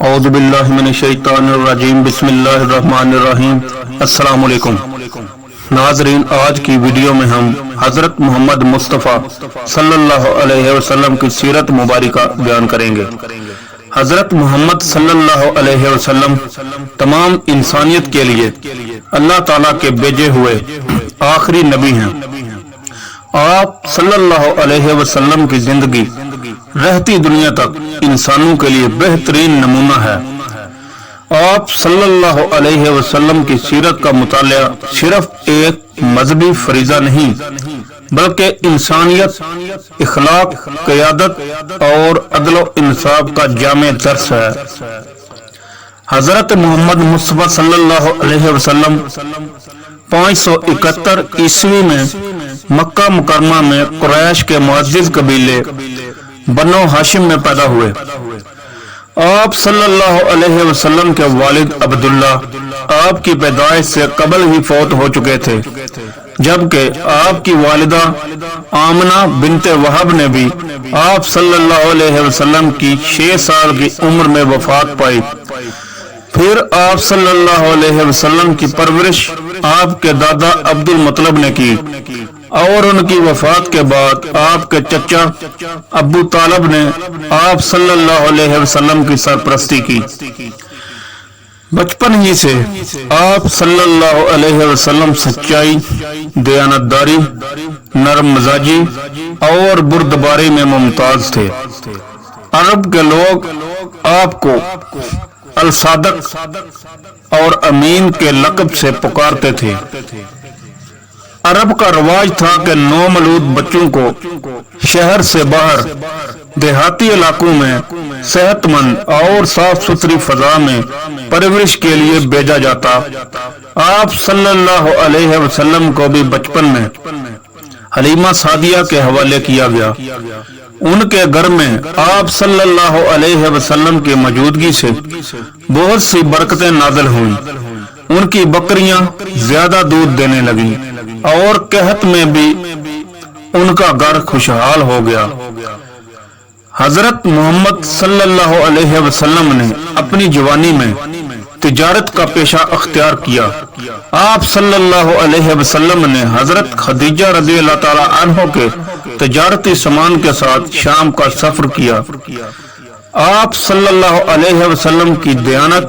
اعوذ باللہ من الشیطان الرجیم بسم اللہ الرحمن الرحیم۔ السلام علیکم ناظرین، آج کی ویڈیو میں ہم حضرت محمد مصطفیٰ صلی اللہ علیہ وسلم کی سیرت مبارکہ بیان کریں گے۔ حضرت محمد صلی اللہ علیہ وسلم تمام انسانیت کے لیے اللہ تعالیٰ کے بھیجے ہوئے آخری نبی ہیں۔ آپ صلی اللہ علیہ وسلم کی زندگی رہتی دنیا تک انسانوں کے لیے بہترین نمونہ ہے۔ آپ صلی اللہ علیہ وسلم کی سیرت کا مطالعہ صرف ایک مذہبی فریضہ نہیں بلکہ انسانیت، اخلاق، قیادت اور عدل و انصاف کا جامع درس ہے۔ حضرت محمد مصطفیٰ صلی اللہ علیہ وسلم 571 عیسوی میں مکہ مکرمہ میں قریش کے معزز قبیلے بنو ہاشم میں پیدا ہوئے۔ آپ صلی اللہ علیہ وسلم کے والد عبداللہ آپ کی پیدائش سے قبل ہی فوت ہو چکے تھے، جبکہ آپ کی والدہ آمنہ بنت وہب نے بھی آپ صلی اللہ علیہ وسلم کی 6 سال کی عمر میں وفات پائی۔ پھر آپ صلی اللہ علیہ وسلم کی پرورش آپ کے دادا عبد المطلب نے کی اور ان کی وفات کے بعد آپ کے چچا ابو طالب نے آپ صلی اللہ علیہ وسلم کی سرپرستی کی۔ بچپن ہی سے آپ صلی اللہ علیہ وسلم سچائی، دیانتداری، نرم مزاجی اور بردباری میں ممتاز تھے۔ عرب کے لوگ آپ کو الصادق اور امین کے لقب سے پکارتے تھے۔ عرب کا رواج تھا کہ نومولود بچوں کو شہر سے باہر دیہاتی علاقوں میں صحت مند اور صاف ستھری فضا میں پرورش کے لیے بھیجا جاتا۔ آپ صلی اللہ علیہ وسلم کو بھی بچپن میں حلیمہ سعدیہ کے حوالے کیا گیا۔ ان کے گھر میں آپ صلی اللہ علیہ وسلم کی موجودگی سے بہت سی برکتیں نازل ہوئیں۔ ان کی بکریاں زیادہ دودھ دینے لگیں اور قحط میں بھی ان کا گھر خوشحال ہو گیا۔ حضرت محمد صلی اللہ علیہ وسلم نے اپنی جوانی میں تجارت کا پیشہ اختیار کیا۔ آپ صلی اللہ علیہ وسلم نے حضرت خدیجہ رضی اللہ تعالی عنہ کے تجارتی سامان کے ساتھ شام کا سفر کیا۔ آپ صلی اللہ علیہ وسلم کی دیانت،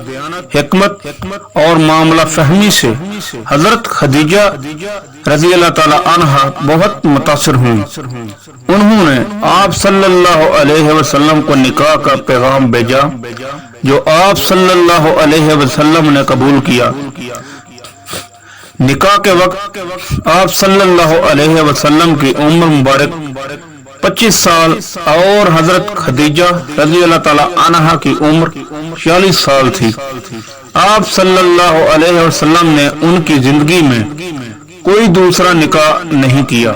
حکمت اور معاملہ فہمی سے حضرت خدیجہ رضی اللہ تعالی عنہ بہت متاثر ہوئی۔ انہوں نے آپ صلی اللہ علیہ وسلم کو نکاح کا پیغام بھیجا جو آپ صلی اللہ علیہ وسلم نے قبول کیا۔ نکاح کے وقت آپ صلی اللہ علیہ وسلم کی عمر مبارک 25 سال اور حضرت خدیجہ رضی اللہ تعالی عنہا کی عمر 46 سال تھی۔ آپ صلی اللہ علیہ وسلم نے ان کی زندگی میں کوئی دوسرا نکاح نہیں کیا۔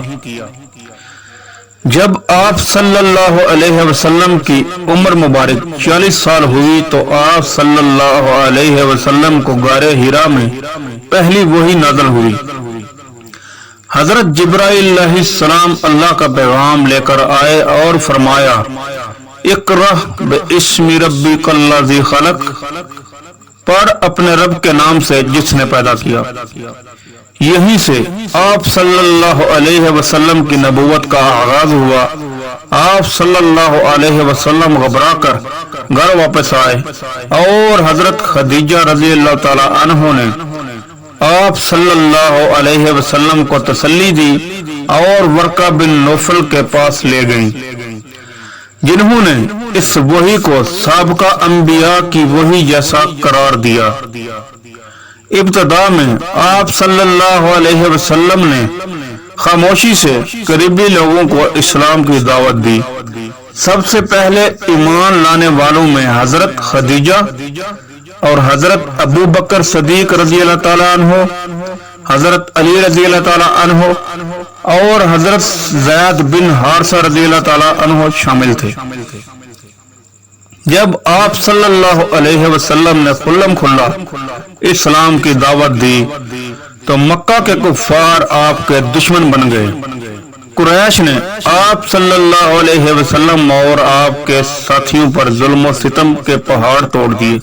جب آپ صلی اللہ علیہ وسلم کی عمر مبارک 46 سال ہوئی تو آپ صلی اللہ علیہ وسلم کو غار حرا میں پہلی وحی نازل ہوئی۔ حضرت جبرائیل علیہ السلام اللہ کا پیغام لے کر آئے اور فرمایا، اقرأ باسم ربک الذی خلق، پڑھ اپنے رب کے نام سے جس نے پیدا کیا۔ یہیں سے آپ صلی اللہ علیہ وسلم کی نبوت کا آغاز ہوا۔ آپ صلی اللہ علیہ وسلم گھبرا کر گھر واپس آئے اور حضرت خدیجہ رضی اللہ تعالی عنہ نے آپ صلی اللہ علیہ وسلم کو تسلی دی اور ورقہ بن نوفل کے پاس لے گئیں، جنہوں نے اس وحی کو سابقہ انبیاء کی وحی جیسا قرار دیا۔ ابتدا میں آپ صلی اللہ علیہ وسلم نے خاموشی سے قریبی لوگوں کو اسلام کی دعوت دی۔ سب سے پہلے ایمان لانے والوں میں حضرت خدیجہ اور حضرت ابو بکر صدیق رضی اللہ تعالیٰ عنہ، حضرت علی رضی اللہ تعالیٰ عنہ اور حضرت زید بن حارثہ رضی اللہ تعالیٰ عنہ شامل تھے۔ جب آپ صلی اللہ علیہ وسلم نے کھلم کھلا اسلام کی دعوت دی تو مکہ کے کفار آپ کے دشمن بن گئے۔ قریش نے آپ صلی اللہ علیہ وسلم اور آپ کے ساتھیوں پر ظلم و ستم کے پہاڑ توڑ دیے۔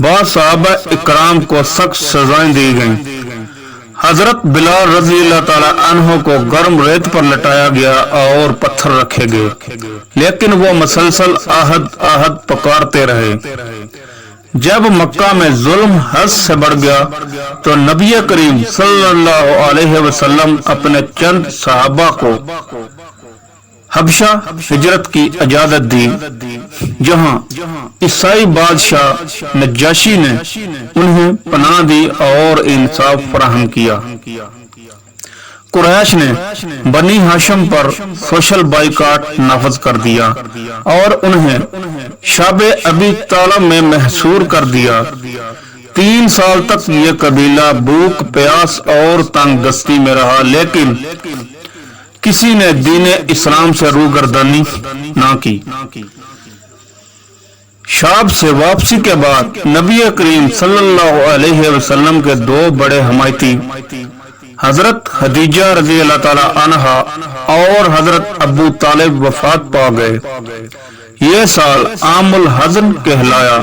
بعض صحابہ اکرام کو سخت سزائیں دی گئیں۔ حضرت بلال رضی اللہ تعالی عنہ کو گرم ریت پر لٹایا گیا اور پتھر رکھے گئے، لیکن وہ مسلسل آہد آہد پکارتے رہے۔ جب مکہ میں ظلم حد سے بڑھ گیا تو نبی کریم صلی اللہ علیہ وسلم اپنے چند صحابہ کو حبشہ ہجرت کی اجازت دی، جہاں عیسائی بادشاہ نجاشی نے انہیں پناہ دی اور انصاف فراہم کیا۔ قریش نے بنی ہاشم پر سوشل بائیکاٹ نافذ کر دیا اور انہیں شعب ابی طالب میں محصور کر دیا۔ 3 سال تک یہ قبیلہ بھوک پیاس اور تنگ دستی میں رہا، لیکن کسی نے دین اسلام سے روگردانی نہ کی۔ شام سے واپسی کے بعد نبی کریم صلی اللہ علیہ وسلم کے 2 بڑے حمایتی حضرت خدیجہ رضی اللہ تعالی عنہا اور حضرت ابو طالب وفات پا گئے۔ یہ سال عام الحزن کہلایا۔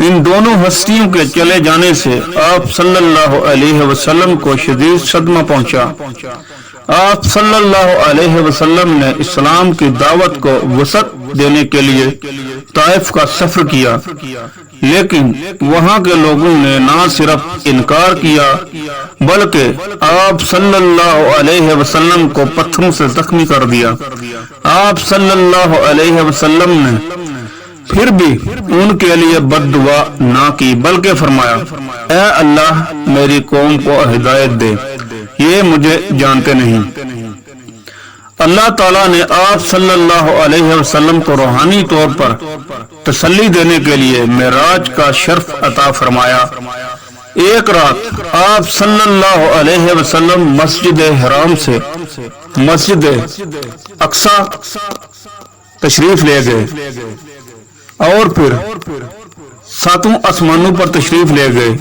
ان دونوں ہستیوں کے چلے جانے سے آپ صلی اللہ علیہ وسلم کو شدید صدمہ پہنچا۔ آپ صلی اللہ علیہ وسلم نے اسلام کی دعوت کو وسعت دینے کے لیے طائف کا سفر کیا، لیکن وہاں کے لوگوں نے نہ صرف انکار کیا بلکہ آپ صلی اللہ علیہ وسلم کو پتھروں سے زخمی کر دیا۔ آپ صلی اللہ علیہ وسلم نے پھر بھی ان کے لیے بد دعا نہ کی بلکہ فرمایا، اے اللہ میری قوم کو ہدایت دے، یہ مجھے جانتے نہیں۔ اللہ تعالیٰ نے آپ صلی اللہ علیہ وسلم کو روحانی طور پر تسلی دینے کے لیے معراج کا شرف عطا فرمایا۔ ایک رات آپ صلی اللہ علیہ وسلم مسجد حرام سے مسجد اقصی تشریف لے گئے اور پھر 7 آسمانوں پر تشریف لے گئے۔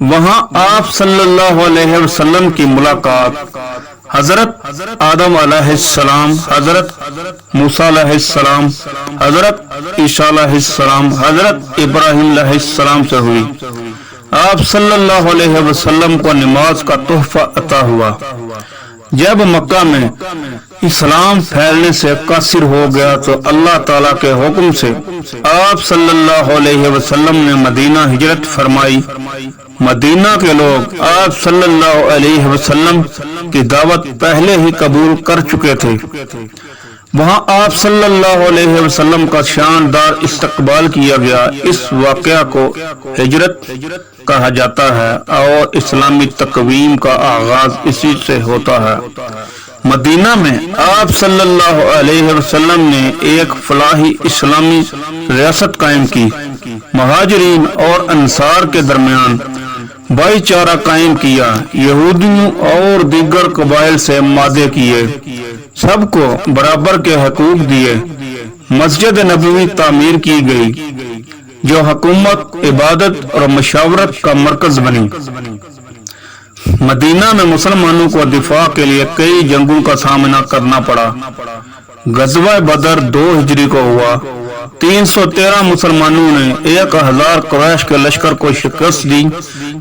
وہاں آپ صلی اللہ علیہ وسلم کی ملاقات حضرت آدم علیہ السلام، حضرت موسیٰ علیہ السلام، حضرت عیسیٰ علیہ السلام، حضرت ابراہیم علیہ السلام سے ہوئی۔ آپ صلی اللہ علیہ وسلم کو نماز کا تحفہ عطا ہوا۔ جب مکہ میں اسلام پھیلنے سے قاصر ہو گیا تو اللہ تعالیٰ کے حکم سے آپ صلی اللہ علیہ وسلم نے مدینہ ہجرت فرمائی۔ مدینہ کے لوگ آپ صلی اللہ علیہ وسلم کی دعوت پہلے ہی قبول کر چکے تھے۔ وہاں آپ صلی اللہ علیہ وسلم کا شاندار استقبال کیا گیا۔ اس واقعہ کو ہجرت کہا جاتا ہے اور اسلامی تقویم کا آغاز اسی سے ہوتا ہے۔ مدینہ میں آپ صلی اللہ علیہ وسلم نے ایک فلاحی اسلامی ریاست قائم کی، مہاجرین اور انصار کے درمیان بھائی چارہ قائم کیا، یہودیوں اور دیگر قبائل سے معاہدے کیے، سب کو برابر کے حقوق دیے۔ مسجد نبوی تعمیر کی گئی جو حکومت، عبادت اور مشاورت کا مرکز بنی۔ مدینہ میں مسلمانوں کو دفاع کے لیے کئی جنگوں کا سامنا کرنا پڑا۔ غزوہ بدر 2 ہجری کو ہوا۔ 313 مسلمانوں نے 1000 قریش کے لشکر کو شکست دی۔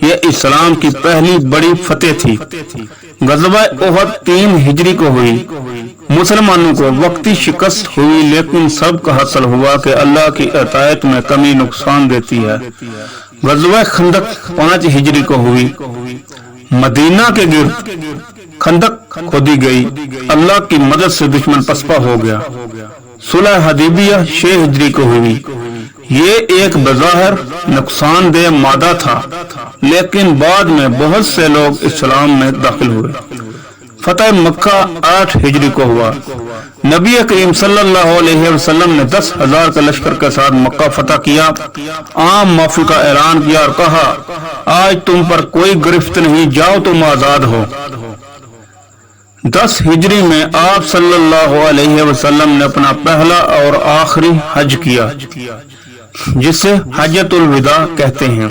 یہ اسلام کی پہلی بڑی فتح تھی۔ غزوہ احد 3 ہجری کو ہوئی۔ مسلمانوں کو وقتی شکست ہوئی، لیکن سب کا حاصل ہوا کہ اللہ کی اطاعت میں کمی نقصان دیتی ہے۔ غزوہ خندق 5 ہجری کو ہوئی۔ مدینہ کے گرد خندق کھودی گئی، اللہ کی مدد سے دشمن پسپا ہو گیا۔ صلح حدیبیہ 6 ہجری کو ہوئی۔ یہ ایک بظاہر نقصان دہ معاہدہ تھا، لیکن بعد میں بہت سے لوگ اسلام میں داخل ہوئے۔ فتح مکہ 8 ہجری کو ہوا۔ نبی کریم صلی اللہ علیہ وسلم نے 10,000 کے لشکر کے ساتھ مکہ فتح کیا، عام معافی کا اعلان کیا اور کہا، آج تم پر کوئی گرفت نہیں، جاؤ تم آزاد ہو۔ 10 ہجری میں آپ صلی اللہ علیہ وسلم نے اپنا پہلا اور آخری حج کیا، جسے حجۃ الوداع کہتے ہیں۔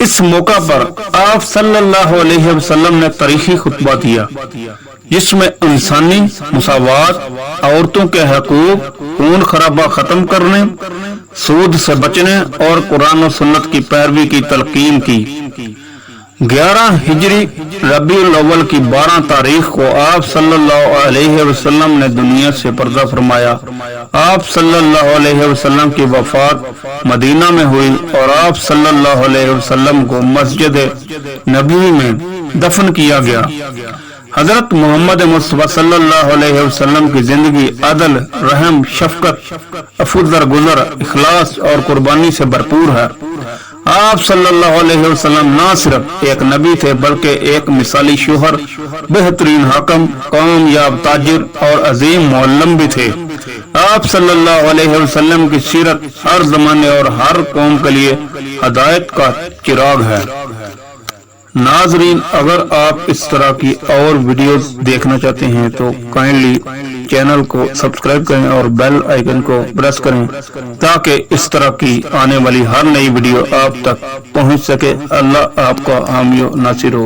اس موقع پر آپ صلی اللہ علیہ وسلم نے تاریخی خطبہ دیا جس میں انسانی مساوات، عورتوں کے حقوق، خون خرابہ ختم کرنے، سود سے بچنے اور قرآن و سنت کی پیروی کی تلقین کی۔ 11 ہجری ربیع الاول کی 12 تاریخ کو آپ صلی اللہ علیہ وسلم نے دنیا سے پردہ فرمایا۔ آپ صلی اللہ علیہ وسلم کی وفات مدینہ میں ہوئی اور آپ صلی اللہ علیہ وسلم کو مسجد نبوی میں دفن کیا گیا۔ حضرت محمد مصطفیٰ صلی اللہ علیہ وسلم کی زندگی عدل، رحم، شفقت، عفو درگزر، اخلاص اور قربانی سے بھرپور ہے۔ آپ صلی اللہ علیہ وسلم نہ صرف ایک نبی تھے بلکہ ایک مثالی شوہر، بہترین حاکم، کامیاب تاجر اور عظیم معلم بھی تھے۔ آپ صلی اللہ علیہ وسلم کی سیرت ہر زمانے اور ہر قوم کے لیے ہدایت کا چراغ ہے۔ ناظرین، اگر آپ اس طرح کی اور ویڈیوز دیکھنا چاہتے ہیں تو کائنڈلی چینل کو سبسکرائب کریں اور بیل آئیکن کو پریس کریں تاکہ اس طرح کی آنے والی ہر نئی ویڈیو آپ تک پہنچ سکے۔ اللہ آپ کا حامی و ناصر ہو۔